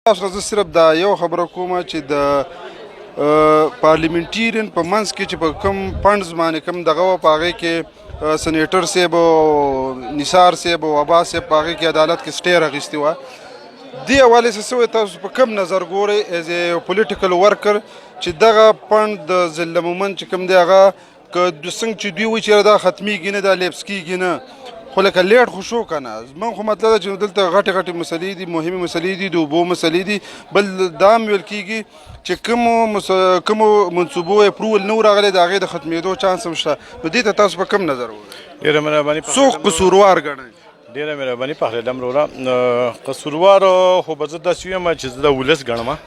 تاسو زه صرف دا یو خبره کوم چې د پارلیمنټیرین په منځ کې چې په کوم فنډز باندې کوم دغه و په هغې کې سنیټر صاحب او نثار صاحب او عباس صاحب په هغې کې عدالت کې سټې راغیستې وه دې حوالې څه شوی تاسو په کوم نظر ګورئ ایز ا پولیټیکل ورکر چې دغه فنډ د ضلع مومند چې کوم دی هغه که څنګه چې دوی وایي چې دا ختمیږي نه دا لیپس کېږي نه خو لکه لیټ خو شو که نه زموږ خو مطلب ده چې دلته غټې غټې مسلې دي مهمې مسلې دي د اوبو مسلې دي بل دا هم ویل کېږي چې کومو منصوبو اپروول نه و راغلی د هغې د ختمېدو چانس هم شته نو دې ته تاسو په کوم نظر ډېره مهرباني څوک قصوروار ګڼئ ډېره مهرباني پخلیدم وروره قصوروار خو به زه داسې ویم چې زه د ولس ګڼم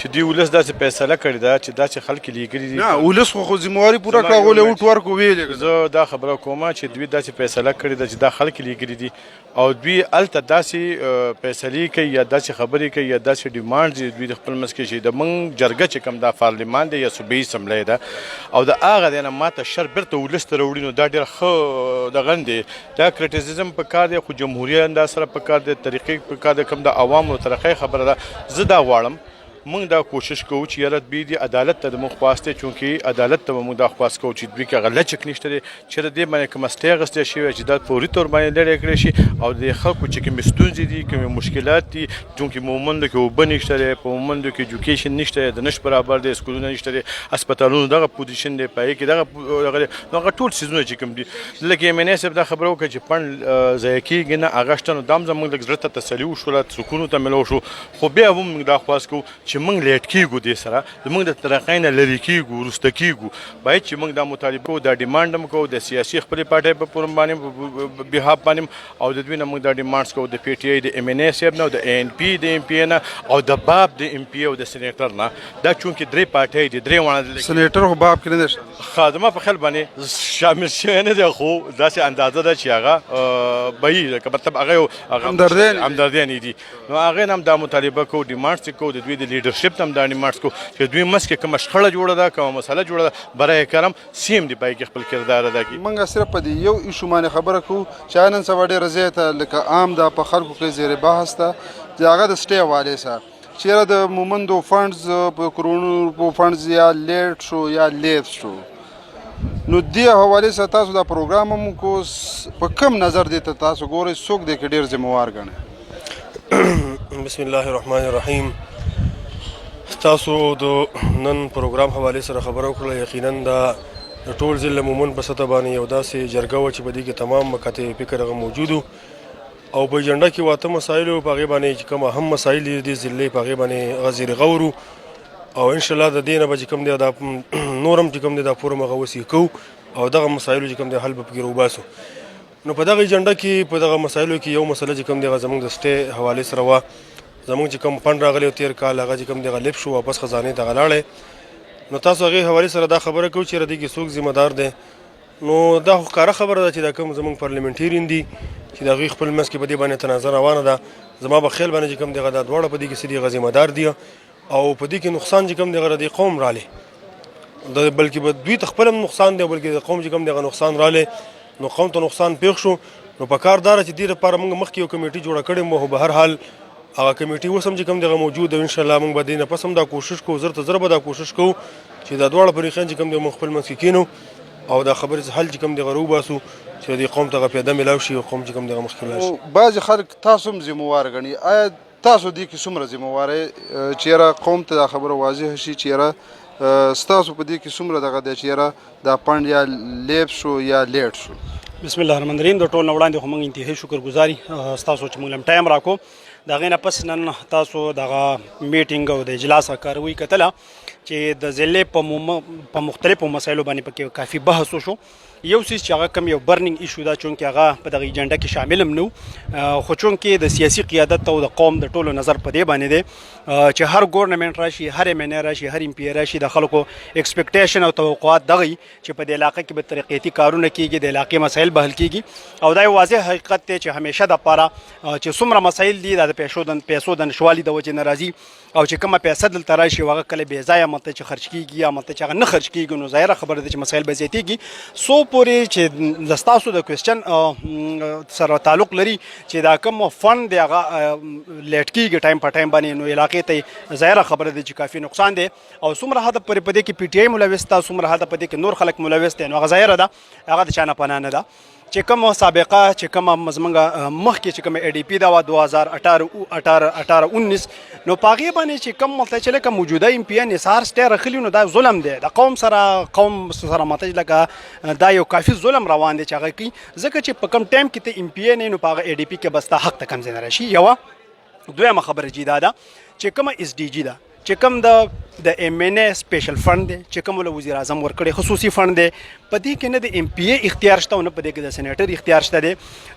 چې دوی ولس داسې فیصله کړې ده چې داسې خلک یې لیږلي دي نه ولس خو ذمواري پوره کړه هغو له اوټ ورکړو ویلې زه دا خبره کوم چې دوی داسې فیصله کړې ده چې دا خلک یې لیږلي دي او دوی هلته داسې فیصلې کوي یا داسې خبرې کوي یا داسې ډیمانډ دي دوی د خپل منځ کې چې د موږ جرګه چې کوم دا پارلمان دی یا صوبایي اسمبلی ده او د هغه دی نه ماته شر بیرته ولس ته راوړي نو دا ډېر ښه دغه دی دا کریټیسیزم په کار دی خو جمهوریت انداز سره په کار دی طریقې په کار دی کوم د عوامو طرقې خبره ده زه دا غواړم موږ دا کوشش کوو چې یاره دوی دې عدالت ته د موږ خواست دی چونکې عدالت ته به موږ دا خواست کوو چې دوی کې هغه لچک نشته دی چې د دې باندې کومه سټې اخیستې شوې چې دا فوري طور باندې لرې کړی شي او د خلکو چې کومې ستونزې دي کومې مشکلات دي چونکې مومندو کې اوبه نشته دی په مومندو کې ایجوکیشن نشته دی د نش برابر دی سکولونه نشته دی هسپتالونو دغه پوزیشن دی په هغې کې دغه نو هغه ټول څیزونه چې کوم دي لکه ایم این اے صاحب دا خبره وکړه چې فنډ ضایع کېږي نه هغه شته نو دا هم زموږ لږ زړه ته تسلي وشوله سکون ورته میلاو شو خو بیا هم موږ دا خواست کوو چې موږ لیټ کېږو دې سره زموږ د ترقۍ نه لرې کېږو وروسته کېږو باید چې موږ دا مطالبه کوو دا ډیمانډ هم کوو د سیاسي خپلې پارټۍ په فورم باندې بحاف باندې او د دوی نه موږ دا ډیمانډس کوو د پی ټي آی د ایم این اے صاحب نه او د اے این پي د ایم پي اے نه او د باب د ایم پي اے او د سینیټر نه دا چونکې درې پارټۍ دي درې واړه سینیټر خو باب کې نه دی خادمه په خیال باندې شامل شوی نه دی خو داسې اندازه ده چې هغه به وي لکه مطلب هغه یو همدردیانې دي نو هغې نه هم دا مطالبه کوو ډیمانډس یې کوو د دوی د لیډرشپ نه هم دا ډیمانډس کوو چې دوی منځ کې کومه شخړه جوړه ده کومه مسله جوړه ده برای کرم سیم دی پای کې خپل کردار ادا کړي موږ صرف په دې یو ایشو باندې خبره کوو چې نن سبا ډېره زیاته لکه عام دا په خلکو کې زیر بحث ده چې هغه د سټې حوالې سره چېرې د مومندو فنډز په کروڑونو روپو فنډز یا لیټ شو یا لیپس شو نو دې حوالې سره تاسو دا پروګرام هم کو په کوم نظر دې ته تاسو ګورئ څوک دې کې ډېر ذموار ګڼئ بسم الله الرحمن الرحیم تاسو د نن پروګرام حوالې سره خبره وکړله یقینا دا د ټول ضلع مومند په سطح باندې یو داسې جرګه وه چې په دې کې تمام مکاتب فکر هغه موجود و او په ایجنډا کې واته مسایل وو په هغې باندې چې کوم اهم مسایل دي د دې ضلعې په هغې باندې هغه زیر غور وو او انشاءالله د دې نه به چې کوم دی دا نور هم چې کوم دی دا فورم هغه وسیع کوو او دغه مسایلو چې کوم دی حل به پکې راوباسو نو په دغه ایجنډا کې په دغه مسایلو کې یو مسله چې کوم دی هغه زموږ د سټې حوالې سره وه زموږ چې کوم فنډ راغلی و تېر کال هغه چې کوم دی هغه لیپ شو واپس خزانې ته هغه لاړی نو تاسو هغې حوالې سره دا خبره کوو چې دې کې څوک ذمه دار دی نو دا خو ښکاره خبره ده چې دا کوم زموږ پارلیمنټیرین دي چې د هغوی خپل منځ کې په دې باندې تنازع روانه ده زما په خیال باندې چې کوم دی هغه دا دواړه په دې کې څه دي هغه ذمه دار دي او په دې کې نقصان چې کوم دی هغه د قوم رالی بلکې به دوی ته خپل هم نقصان دی بلکې د قوم چې کوم دی هغه نقصان رالی نو قوم ته نقصان پېښ شو نو په کار دا ده چې دې لپاره موږ مخکې یو کمیټي جوړه کړې وه خو به هر حال هغه کمیټي اوس هم چې کوم دغه موجود او انشاءالله موږ به دې نه پس هم دا کوشش کوو زر ته زر به دا کوشش کوو چې دا دواړه فریقین چې کوم دی موږ خپل منځ کې کینو او دا خبرې حل چې کوم دغه راوباسو چې دې قوم ته هغه پیاده میلاو شي او قوم چې کوم دغه مخکې لاړ شي بعضې خلک تاسو هم ذموار ګڼي آیا تاسو دې کې څومره ذموارئ چېرې قوم ته دا خبره واضح شي چېرې ستاسو په دې کې څومره دغه دی چېرې دا فنډ یا لیپ شو یا لیټ شو بسم الله الرحمن الرحیم د ټول نه وړاندې خو موږ انتهایي شکرګزار ستاسو چې موږ له ټایم راکړو د هغې نه پس نن تاسو دغه میټینګ او د اجلاس کاروي کتله چې د ضلع په مختلفو مسایلو باندې پکې کافي بحث وشو یو څیز چې هغه کم یو برننګ ایشو ده چونکې هغه په دغه ایجنډا کې شامل هم نه خو چونکې د سیاسي قیادت او د قوم د ټولو نظر په دې باندې دی چې هر ګورنمنټ راشي هر ایم این اے راشي هر ایم پي اے راشي د خلکو ایکسپیکټیشن او توقعات دغه چې په دې علاقه کې به ترقیتي کارونه کیږي د علاقې مسایل به حل کیږي او دا یو واضح حقیقت دی چې همیشه دپاره چې څومره مسایل دي دا د پیسو د نشوالي د وجې نه راځي او چې کومه پیسه دلته راشي هغه کله بې ځایه ملته چې خرج کیږي یا ملته چې هغه نه خرج کیږي نو ظاهره خبره ده چې مسایل به زیاتیږي سو پورې چې د ستاسو د کوېسچن سره تعلق لري چې دا کوم فنډ دی هغه لیټ کېږي ټایم په ټایم باندې، نو علاقې ته ظاهره خبره ده چې کافي نقصان دی او څومره حده پورې په دې کې پی ټی آی ملوث ده، څومره حده په دې کې نور خلک ملوث دي، نو هغه ظاهره ده هغه د چا نه پناه نه ده. چې کوم سابقه چې کوم زمونږ مخکې چې کوم ای ډي پي دا وه 2018-19 نو په هغې باندې چې کوم مطلب چې لکه موجوده ایم پي نثار سټی راغلي نو دا ظلم دی، د قوم سره مطلب لکه دا یو کافي ظلم روان دی چې هغه کوي، ځکه چې په کوم ټایم کې ته ایم پي نه نو په هغه ای ډي پي کې بس تا حق ته کم ځای نه راشي. یوه دویمه خبره چې دا ده چې کومه اس ډي جي ده چې کوم د ایم ان ای سپیشل فنډ دی چې کوم له وزیر اعظم ورکړی خصوصي فنډ دی، په دې کې نه د ایم پی ای اختیار شته او نه په دې کې د سینیټر اختیار شته دی.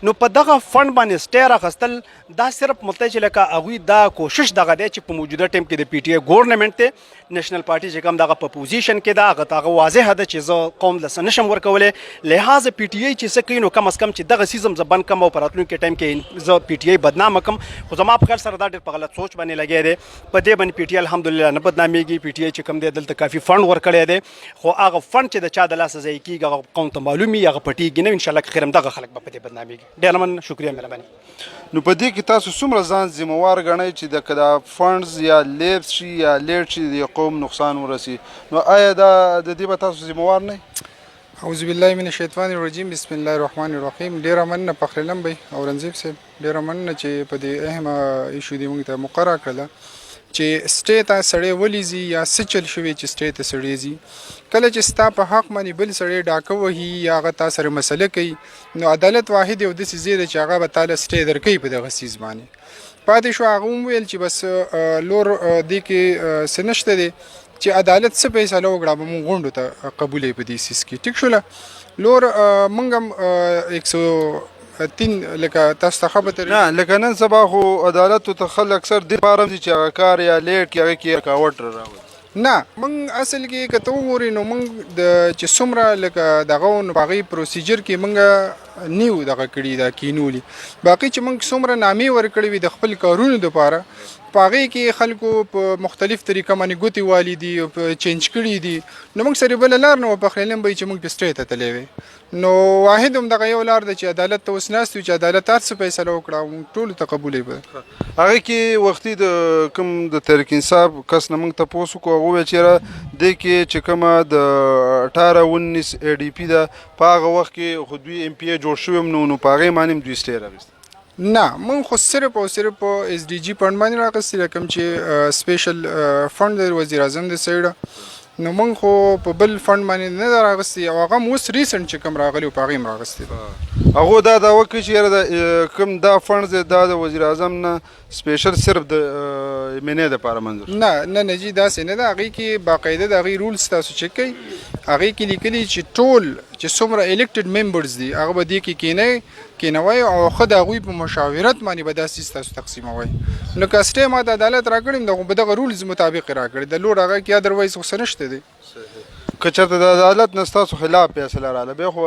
نو په دغه فنډ باندې سټی راخیستل دا صرف مطلب چې لکه هغوی دا کوشش دغه دی چې په موجوده ټایم کې د پی ټي آی ګورنمنټ دی نېشنل پارټي چې کوم دغه په پوزیشن کې ده هغه ته هغه واضحه ده چې زه قوم له څه نشم ورکولی، لحاظه پی ټي آی چې څه کوي نو کم از کم چې دغه سیزم زه بند کړم او په راتلونکي ټایم کې زه پی ټي آی بدنامه کړم. خو زما په خیال سره دا ډېر په غلط سوچ باندې لګی دی، په دې باندې پی ټي آی الحمدلله نه بدنامېږي. پی ټي آی چې کوم دی دلته کافي فنډ ورکړی دی، خو هغه فنډ چې د چا د لاسه ضایع کېږي هغه قوم ته معلوم وي، هغه پټېږي نه، انشاءالله که خیر هم دغه خلک به په دې بدنامېږي. ډېر مننه، شکریه، مهرباني. نو په دې کې تاسو څومره ځان ذمہوار ګڼئ چې د که دا فنډز یا لیبس شي یا لیټ شي د قوم نقصان ورسي، نو آیا دا د دې به تاسو ذمہوار نه یئ؟ اعوذ بالله من الشیطان الرجیم، بسم الله الرحمن الرحیم. ډېره مننه فخر علم بی او رنځیب صاحب، ډېره مننه چې په دې اهمه ایشو دې موږ ته مقرره کړله چې سټی ته سړی ولې ځي یا څه چل شوی چې سټی ته سړی ځي. کله چې ستا په حق باندې بل سړی ډاکه وهي یا هغه تا سره مسله کوي نو عدالت واحد یو داسې ځای دی چې هغه به تا له سټی درکوي په دغه څیز باندې. پاتې شو هغه وویل چې بس لور دې کې څه نشته دی چې عدالت څه فیصله وکړه به مونږ غونډو ته قبوله په دې سیس کې. ټیک شوله لور مونږ هم 103 لکه تاسو ته خبر نه لکه نن سبا خو عدالت ته خلک اکثر دې پاره ځي چې هغه کار یا لیټ کې هغه کې رکاوټ راوړي. نه مونږ اصل کې که ته وګورې نو مونږ د چې څومره لکه دغه نو په هغې پروسیجر کې مونږ نیو دغه کړي دا کینولي، باقي چې مونږ څومره نامې ورکړې وي د خپل کارونو دپاره په هغې کې خلکو په مختلف طریقه باندې ګوتې والي دي او په چینج کړي دي، نو موږ سره بله لار نه وه پخلیلم به چې موږ په سټی ته تللی وی. نو واحد هم دغه یو لار ده چې عدالت ته اوس ناست یو چې عدالت هر څه فیصله وکړه موږ ټولو ته قبولی به. هغې کې وختي د کوم د تحریک انصاف کس نه موږ تپوس وکړو، هغه وویل چې یاره دې کې چې کومه د 18-19 ای ډي پي ده په هغه وخت کې خو دوی ایم پي ای جوړ شوي هم نو په هغې باندې هم دوی سټی راغېستی. نه مونږ خو صرف او صرف په اس ډي جي فنډ باندې راغستې کوم چې سپیشل فنډ د وزیر اعظم د سایډه، نو مونږ خو په بل فنډ باندې نه ده راغستې او هغه هم اوس ریسنټ چې کوم راغلی په هغې هم راغستې ده. هغو دا دعوه کوي چې یاره کوم دا فنډز دی دا د وزیر اعظم نه سپیشل صرف د ایم ان ای دپاره منظور. نه جي داسې نه ده، هغې کې باقاعده د هغې رولز تاسو چک کوئ، هغې کې لیکلي چې ټول چې څومره الیکټډ ممبرز دي هغه به دې کې کېنوئ او ښه د هغوی په مشاورت باندې به دا سیز تاسو تقسیموئ. نو که سټی ما د عدالت راکړی نو به دغه رولز مطابق یې راکړی، د لوړ هغه کې ادروایز خو څه نشته دی. که چېرته د عدالت نه ستاسو خلاف فیصله راغله بیا خو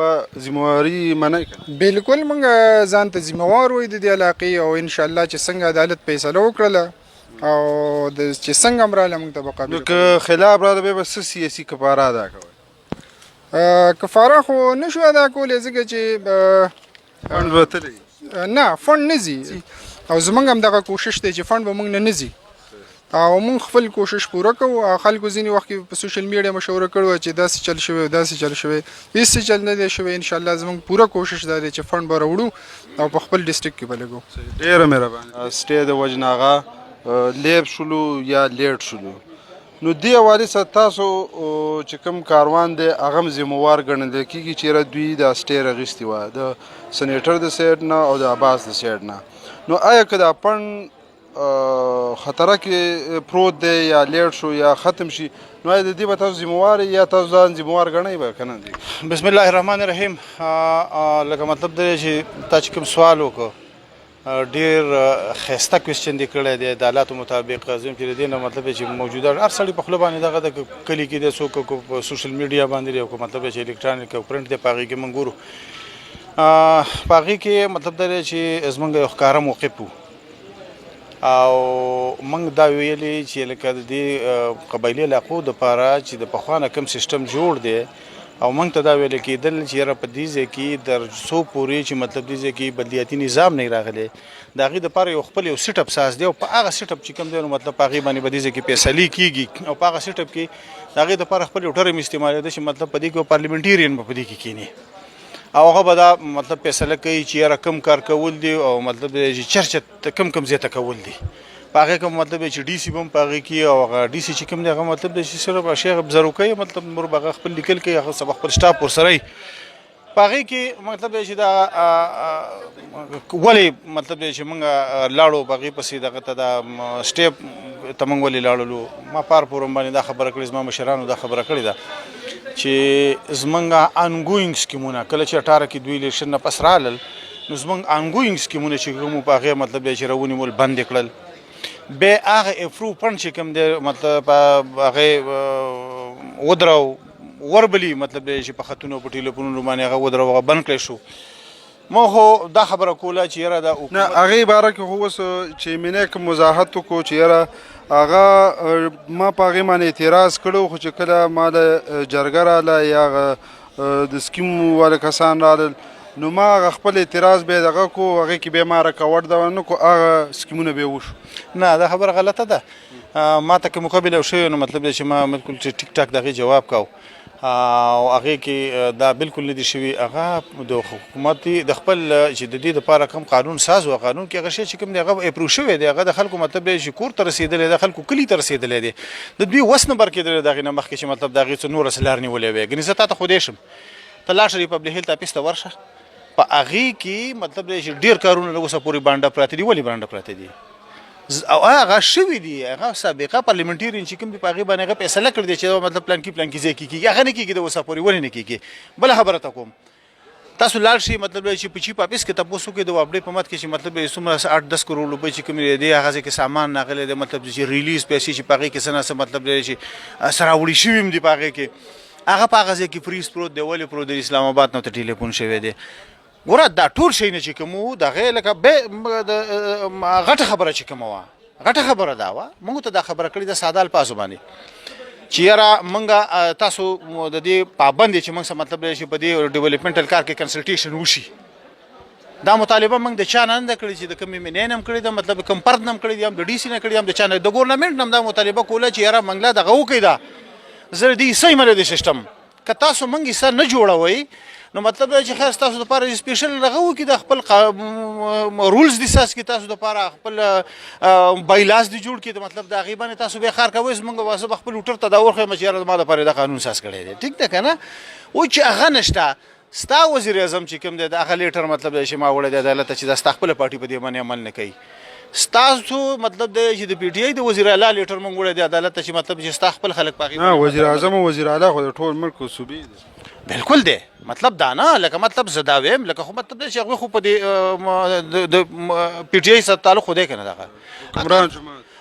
ذمہواري منئ که نه؟ بالکل موږ ځان ته ذمہوار وایو د دې علاقې او انشاءالله چې څنګه عدالت فیصله وکړله او چې څنګه هم راغله موږ ته به قابل. نو که خلاف راغله بیا به څه سیاسي کفاره ادا کوئ؟ کفاره خو نشو ادا کولی ځکه چې فنډ به تللی نه فنډ نه ځي او زمونږ هم دغه کوشش دی چې فنډ به موږ نه ځي او موږ خپل کوشش پوره کوو. خلکو ځینې وخت کې په سوشل میډیا مشوره کړې چې داسې چل شوی او داسې چل شوی، هېڅ چل نه دی شوی. انشاءالله زموږ پوره کوشش دا دی چې فنډ به راوړو او په خپل ډسټرکټ کې به لګو. ډېره مهرباني. سټی د وجې نه هغه لیب شولو یا لیټ شولو، نو دې حوالې سره تاسو چې کوم کاروان دی هغه هم ذمہوار ګڼل کېږي چې یاره دوی دا سټی راغېستې وه د سنیټر د سایډ نه او د عباس د سایډ نه. نو آیا که دا فنډ خطره کې پروت دی یا لیټ شو یا ختم شي نو آیا د دې به تاسو ذمہوار یا تاسو ځان ذمہوار ګڼئ به که نه دی؟ بسم الله الرحمن الرحیم. لکه مطلب دی چې تا چې کوم سوال وکړو ډېر ښایسته کوېسچن دی کړی دی د حالاتو مطابق. زم چې د دې نه مطلب چې موجوده هر سړي په خوله باندې دغه د کلي کې دی، څوک په سوشل میډیا باندې دی او مطلب چې الکترانیک او پرنټ دی په هغې کې موږ ګورو. په هغې کې مطلب دا دی چې زموږ یو ښکاره موقف و او موږ دا ویلي چې لکه د دې قبایلي علاقو دپاره چې د پخوا نه کوم سیسټم جوړ دی او موږ ته دا ویل کېدل چې یاره په دې ځای کې در څو پورې چې مطلب دې ځای کې بدلیاتي نظام نه راغلی د هغې دپاره یو خپل یو سیټ اپ ساز دی او په هغه سیټ اپ چې کوم دی نو مطلب په هغې باندې به دې ځای کې فیصلې کېږي او په هغه سیټ اپ کې د هغې دپاره خپل یو ټرم استعمالېده چې مطلب په دې کې پارلیمنټیرین به په دې کې کښېني او هغه به دا مطلب فیصله کوي چې یاره کم کار کول دي او مطلب چې چرچه کم ځای ته کول دي په هغې کې مطلب چې ډي سي به هم په هغې کې او هغه ډي سي چې کوم دی هغه مطلب دی چې صرف شیخ ابزرو کوي مطلب نور به هغه خپل لیکل کوي هغه سبا خپل سټاف ورسره وي په هغې کې مطلب دی چې دا ولې مطلب دی چې موږ لاړو په هغې پسې دغه ته دا سټیپ ته موږ ولې لاړلو ما پار پورم باندې دا خبره کړې زما مشرانو دا خبره کړې ده چې زموږ انګوینګ سکیمونه کله چې 18 کې دوی الیکشن نه پس رالل نو زموږ انګوینګ سکیمونه چې کوم په هغې مطلب دی چې راونیول بند یې کړل بیا هغه افرو فنډ چې کوم دی مطلب هغې ودرو وربلي مطلب دی چې په خطونو په ټیلیفونونو باندې هغه ودرو هغه بند کړی شو ما خو دا خبره کوله چې یاره دا نه هغې باره کې خو اوس چې مینه کوم وضاحت وکړو چې یاره هغه ما په هغې باندې اعتراض کړی خو چې کله ما له جرګه راله یا د سکیم والا کسان رالل نو ما هغه خپل اعتراض بیا دغه کو هغې کې بیا ما رکاوټ دغه نه کو هغه سکیمونه بیا وشو نه دا خبره غلطه ده ما ته که مقابله شوی نو مطلب دی چې ما بالکل چې ټیک ټاک دغې جواب کو او هغې کې دا بالکل نه دي شوي هغه د حکومت د خپل چې د دې دپاره کوم قانون ساز و قانون کې هغه شی چې کوم دی هغه اپروو شوی دی هغه د خلکو مطلب دی چې کور ته رسېدلی دی خلکو کلي ته رسېدلی دی د دوی وس نه برکېدلی د هغې نه مخکې چې مطلب د هغې څه نور څه لار نیولی وی ګنې زه تا ته خو شم ته لاړ شه ریپبلیک هیلت اپیس ته ورشه په هغې کې مطلب دی چې ډېر کارونه له اوسه پورې بانډه پراته دي ولې بانډه پراته دي او هغه شوي دي هغه سابقه پارلیمنټیرین چې کوم دي په هغې باندې هغه فیصله کړې دی چې مطلب پلان کې ځای کې کېږي هغه نه کېږي د اوسه پورې ولې نه کېږي بله خبره ته کوم تاسو لاړ شئ مطلب دی چې په چیف اپیس کې تپوس وکړئ د وابډې په مد کې چې مطلب دی څومره 8-10 کروړ روپۍ چې کومې دی هغه ځای کې سامان راغلی دی مطلب چې ریلیز پیسې چې په هغې کې څه نه څه مطلب دی چې سراوړي شوي هم دي په هغې کې هغه په هغه ځای کې فریز پروت دی ولې پروت دی اسلام آباد نه ورته ټلیفون شوی دی ګوره دا ټول شیونه چې کوم وو د هغې لکه غټه خبره چې کومه وه غټه خبره دا وه موږ ته دا خبره کړې ده ساده الفاظو باندې چې یاره موږ تاسو د دې پابند یې چې موږ څه مطلب دی چې په دې ډیولپمنټل کار کې کنسلټیشن وشي دا مطالبه موږ د چا نه ده کړې چې د کومې مینې نه هم کړې ده مطلب کوم فرد نه هم کړې دي هم د ډي سي نه کړې هم د چا نه د ګورنمنټ نه هم دا مطالبه کوله چې یاره موږ لا دغه وکړئ دا زه دې صحیح مله د سیسټم که تاسو موږ یې نه جوړوئ نو مطلب دا چې خیر تاسو دپاره سپیشل هغه وکړي د خپل رولز دي ساس کې تاسو دپاره خپل بایلاس دي جوړ کړي د مطلب د هغې باندې تاسو بیا کار کوئ زموږ زه به خپل هوټر ته دا ورښیم چې یاره زما دپاره دا قانون ساس کړی دی ټیک ده که نه اوس چې هغه نشته ستا وزیر اعظم چې کوم دی د هغه لیټر مطلب دی چې ما وړی دی عدالت ته چې دا ستا خپله پارټي په دې باندې عمل نه کوي ستاسو مطلب دی چې د پی ټی آی د وزیر اعلی لیټر موږ وړی دی عدالت ته چې مطلب چې ستا خپل خلک په هغې وزیر اعظم او وزیر اعلی خو د ټول ملک صوبې دی بالکل دی مطلب دا نه لکه مطلب زه دا ویم لکه خو مطلب دی چې هغوی خو په دې د پی ټی آی سره تعلق خو دی که نه دغه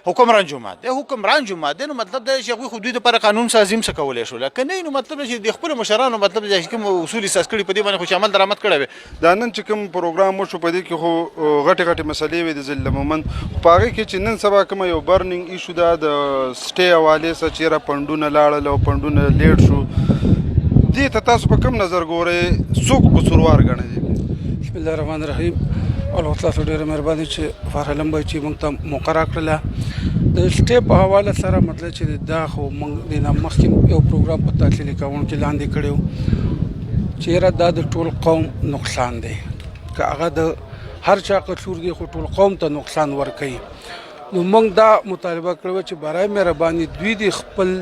حکمران جماعت دی حکمران جماعت دی نو مطلب دی چې هغوی خو دوی دپاره قانون سازي هم څه کولی شول که نه نو مطلب دی چې د خپلو مشرانو مطلب دی چې کوم اصول یې ساز کړي په دې باندې خو چې عمل درآمد کړی وي دا نن چې کوم پروګرام وشو په دې کې خو غټې مسلې وې د ضلع مومند په هغې کې چې نن سبا کومه یو برننګ ایشو ده د سټې حوالې سره چې یاره فنډونه لاړل او فنډونه لیټ شو دې ته تاسو په کوم نظر ګورئ څوک قصوروار ګڼئ بسم الله الرحمن الرحیم الله تاسو ډېره مهرباني چې فارحلم بھائی چې موږ ته مقرره کړله د سټې په حواله سره مطلب چې دا خو موږ د نه مخکې یو پروګرام په تحصیلي کوونکي لاندې کړی و چې یاره دا د ټول قوم نقصان دی که هغه د هر چا قصور دی خو ټول قوم ته نقصان ورکوي نو موږ دا مطالبه کړې وه چې برای مهرباني دوی د خپل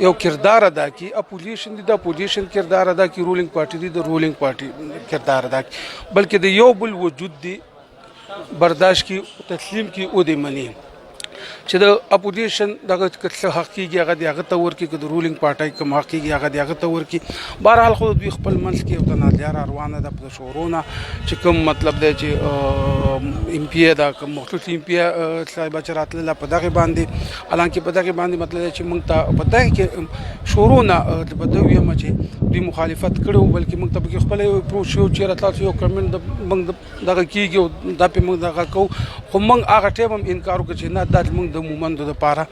یو کردار ادا کی اپوزیشن دی د اپوزیشن کردار ادا کی رولینګ پارټي دی د رولینګ پارټي کردار ادا کی بلکې د یو بل وجود دی برداشت کی تسلیم کی او دی منی چې د اپوزیشن دغه څه حق کېږي هغه د هغه ته ورکړي که د رولینګ پارټۍ کوم حق کېږي هغه د هغه ته ورکړي بهرحال خو دوی خپل منځ کې یو تنازعه را روانه ده په شورو نه چې کوم مطلب دی چې ایم پی ای دا کوم مخصوص ایم پی ای صاحبه چې راتلله په دغې باندې حالانکې په دغې باندې مطلب دی چې موږ ته په دغې کې شورو نه په ده ویم چې دوی مخالفت کړی و بلکې موږ ته پکې خپله یو اپروچ شو چېرې تاسو یو کمنټ موږ دغه کېږي او دا پې موږ دغه کوو خو موږ هغه ټایم هم انکار وکړو چې نه دا موږ د مومندو دپاره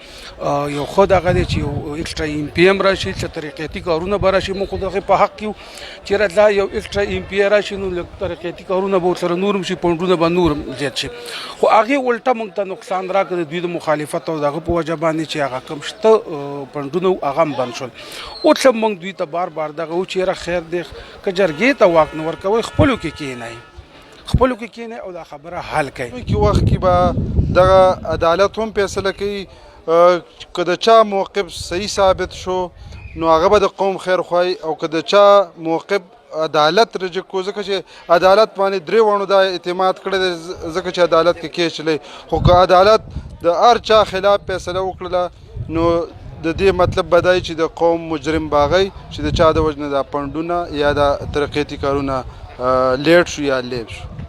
یو ښه دغه دی چې یو ایکسټرا ایم پی هم راشي چې ترقیاتي کارونه به راشي. موږ خو د هغې په حق کې یو چېرې دا یو ایکسټرا ایم پی راشي نو لږ ترقیاتي کارونه به ورسره نور هم شي، پونډونه به نور هم زیات شي. خو هغې الټه موږ ته نقصان راکړه د دوی د مخالفت او د هغه په وجه باندې چې هغه کوم شته پونډونه هغه هم بند شول. اوس هم موږ دوی ته بار بار دغه و چې یاره خیر دی که جرګې ته واک نه ورکوئ خپلو کې کښېنئ، خپلو کې کښېنئ او دا خبره حل کړئ. کې وخت کې به دغه عدالت هم فیصله کوي. که د چا موقف صحیح ثابت شو نو هغه به د قوم خیر خوای، او که د چا موقف عدالت رجع کو، ځکه چې عدالت باندې درې وانو دا اعتماد کړی دی ځکه چې عدالت کې کیس چلی. خو که عدالت د هر چا خلاف فیصله وکړله نو د دې مطلب به دا چې د قوم مجرم باغی چې د چا د وجې نه دا پنډونه یا د ترقیاتي کارونه لیټ شو یا لیب شو.